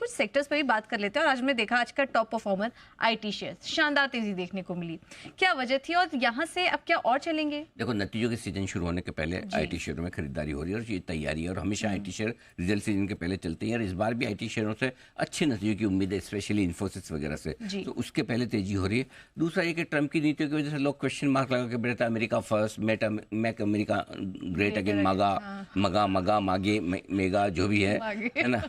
कुछ सेक्टर्स पर भी बात कर लेते हैं। और आज हमने देखा आज का टॉप परफॉर्मर आईटी शेयर्स, शानदार तेजी देखने को मिली। क्या वजह थी और यहाँ से अब क्या और चलेंगे? देखो, नतीजों के सीजन शुरू होने के पहले आईटी शेयरों में खरीदारी हो रही है और ये तैयारी है, और हमेशा आईटी शेयर रिजल्ट सीजन के पहले चलते हैं। और इस बार भी आईटी शेयरों से अच्छे नतीजों की उम्मीद है, स्पेशली इन्फोसिस वगैरह से, तो उसके पहले तेजी हो रही है। दूसरा ये कि ट्रंप की नीतियों की वजह से लोग क्वेश्चन मार्क लगा के बैठे, America first, make America great again, मगा मागे मेगा जो भी है ना।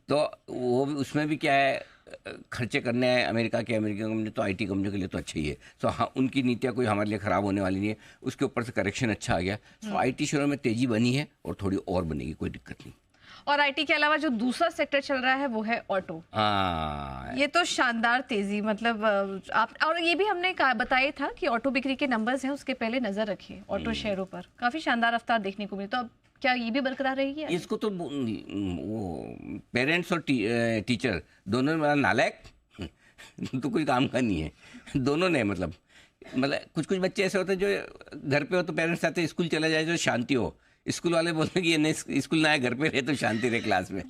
तो वो उसमें भी क्या है, खर्चे करने हैं अमेरिका कंपनी, तो आईटी कंपनियों के लिए तो अच्छा ही है। तो हाँ, उनकी नीतियाँ कोई हमारे लिए ख़राब होने वाली नहीं है। उसके ऊपर से करेक्शन अच्छा आ गया, तो आईटी शेयरों में तेज़ी बनी है और थोड़ी और बनेगी, कोई दिक्कत नहीं। और आईटी के अलावा जो दूसरा सेक्टर चल रहा है वो है ऑटो। ये तो शानदार तेजी, मतलब आप, और ये भी हमने बताया था कि ऑटो बिक्री के नंबर्स हैं, उसके पहले नजर रखिए ऑटो शेयरों पर, काफी शानदार रफ्तार देखने को मिली। तो अब क्या ये भी बरकरार रहेगी? इसको तो वो पेरेंट्स और टीचर दोनों में नालायक तो कोई काम का नहीं है, दोनों ने मतलब कुछ बच्चे ऐसे होते हैं जो घर पे हो तो पेरेंट्स आते हैं स्कूल चला जाए तो शांति हो, स्कूल वाले बोलते हैं कि ये नहीं स्कूल ना आए, घर पे रहे तो शांति रहे क्लास में।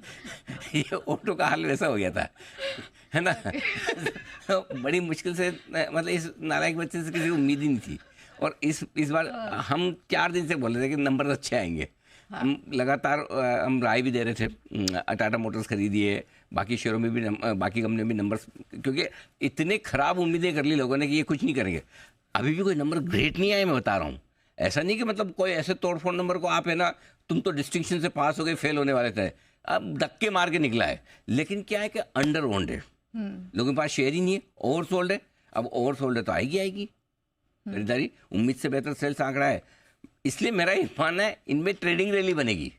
ये ऑटो का हाल वैसा हो गया था, है ना। तो बड़ी मुश्किल से, मतलब इस नालायक बच्चे से किसी उम्मीद ही नहीं थी। और इस बार हम 4 दिन से बोल रहे थे कि नंबर अच्छे आएंगे। हम लगातार हम राय भी दे रहे थे, टाटा मोटर्स खरीदिए, बाकी शेयरों में भी बाकी कंपनियों में नंबर, क्योंकि इतने खराब उम्मीदें कर ली लोगों ने कि ये कुछ नहीं करेंगे। अभी भी कोई नंबर ग्रेट नहीं आए, मैं बता रहा हूँ। ऐसा नहीं कि मतलब कोई ऐसे तोड़फोड़ नंबर को आप है ना, तुम तो डिस्टिंक्शन से पास हो गए, फेल होने वाले थे, अब धक्के मार के निकला है। लेकिन क्या है कि अंडर ओन्ड है, लोगों के पास शेयर ही नहीं है, ओवर सोल्ड है। अब ओवर सोल्ड है तो आएगी खरीदारी, उम्मीद से बेहतर सेल्स आंकड़ा है, इसलिए मेरा ये मानना है इनमें ट्रेडिंग रैली बनेगी।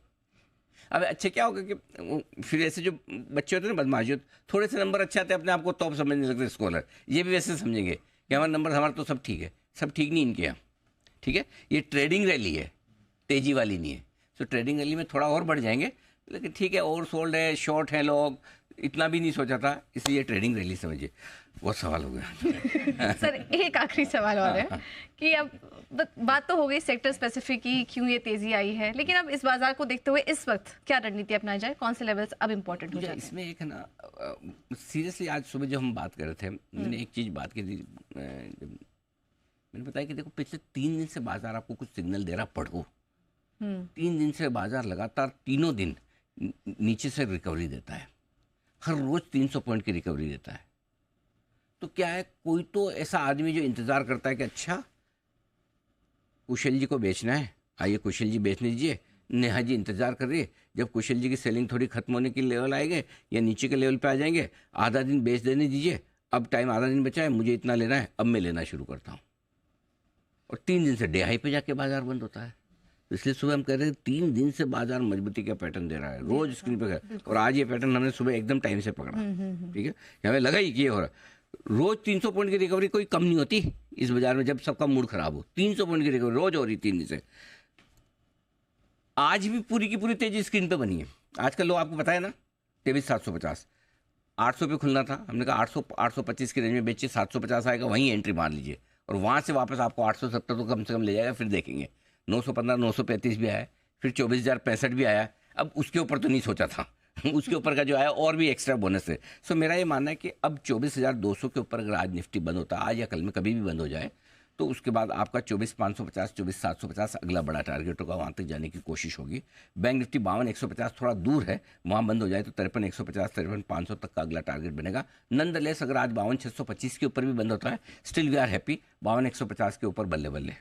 अब अच्छा क्या होगा कि फिर ऐसे जो बच्चे होते हैं ना, बदमाश, थोड़े से नंबर अच्छे आते हैं, अपने आप को टॉप समझने लगते हैं स्कॉलर, ये भी वैसे समझेंगे कि हमारा नंबर, हमारा तो सब ठीक है। सब ठीक नहीं इनके यहाँ, ठीक है। ये ट्रेडिंग रैली है, तेजी वाली नहीं है। तो ट्रेडिंग रैली में थोड़ा और बढ़ जाएंगे, लेकिन ठीक है, ओवर सोल्ड है, शॉर्ट है, लोग इतना भी नहीं सोचा था, इसलिए ट्रेडिंग रैली समझिए। बहुत सवाल हो गया। सर एक आखिरी सवाल और है कि अब बात तो हो गई सेक्टर स्पेसिफिक की, क्यों ये तेजी आई है, लेकिन अब इस बाजार को देखते हुए इस वक्त क्या रणनीति अपनाई जाए, कौन से लेवल्स अब इम्पोर्टेंट हो जाए? इसमें एक है ना, सीरियसली आज सुबह जब हम बात कर रहे थे, मैंने एक चीज़ बात की थी, मैंने बताया कि देखो पिछले 3 दिन से बाजार आपको कुछ सिग्नल दे रहा, पढ़ो। 3 दिन से बाजार लगातार तीनों दिन नीचे से रिकवरी देता है, हर रोज 300 पॉइंट की रिकवरी देता है। तो क्या है, कोई तो ऐसा आदमी जो इंतजार करता है कि अच्छा कुशल जी को बेचना है, आइए कुशल जी बेचने दीजिए। नेहा जी इंतजार कर रही है, जब कुशल जी की सेलिंग थोड़ी खत्म होने की लेवल आएंगे या नीचे के लेवल पे आ जाएंगे, आधा दिन बेच देने दीजिए, अब टाइम आधा दिन बचा है, मुझे इतना लेना है, अब मैं लेना शुरू करता हूँ। और 3 दिन से डे हाई पे जाके बाजार बंद होता है। तो इसलिए सुबह हम कह रहे हैं 3 दिन से बाजार मजबूती का पैटर्न दे रहा है, रोज स्क्रीन पे। और आज ये पैटर्न हमने सुबह एकदम टाइम से पकड़ा, ठीक है, हमें लगा ही कि ये हो रहा है। रोज 300 पॉइंट की रिकवरी कोई कम नहीं होती इस बाजार में, जब सबका मूड खराब हो। 300 पॉइंट की रिकवरी रोज हो रही 3 दिन से। आज भी पूरी की पूरी तेजी स्क्रीन पे बनी है। आज का लो आपको पता है ना, 23,750, 800 पे खुलना था, हमने कहा 825 की रेंज में बेचिए, 750 आएगा वहीं एंट्री मार लीजिए, और वहां से वापस आपको 870 तो कम से कम ले जाएगा। फिर देखेंगे 915, 935 भी आया, फिर 24,065 भी आया। अब उसके ऊपर तो नहीं सोचा था, उसके ऊपर का जो आया और भी एक्स्ट्रा बोनस है। सो मेरा ये मानना है कि अब 24,200 के ऊपर अगर आज निफ्टी बंद होता है, आज या कल में कभी भी बंद हो जाए, तो उसके बाद आपका 24,550, 24,750 अगला बड़ा टारगेट होगा, वहाँ तक जाने की कोशिश होगी। बैंक निफ्टी 52,150 थोड़ा दूर है, वहाँ बंद हो जाए तो 53,150, 53,500 तक का अगला टारगेट बनेगा। नंदलेस अगर आज 52,625 के ऊपर भी बंद होता है, स्टिल वी आर हैप्पी, 52,150 के ऊपर बल्ले बल्ले।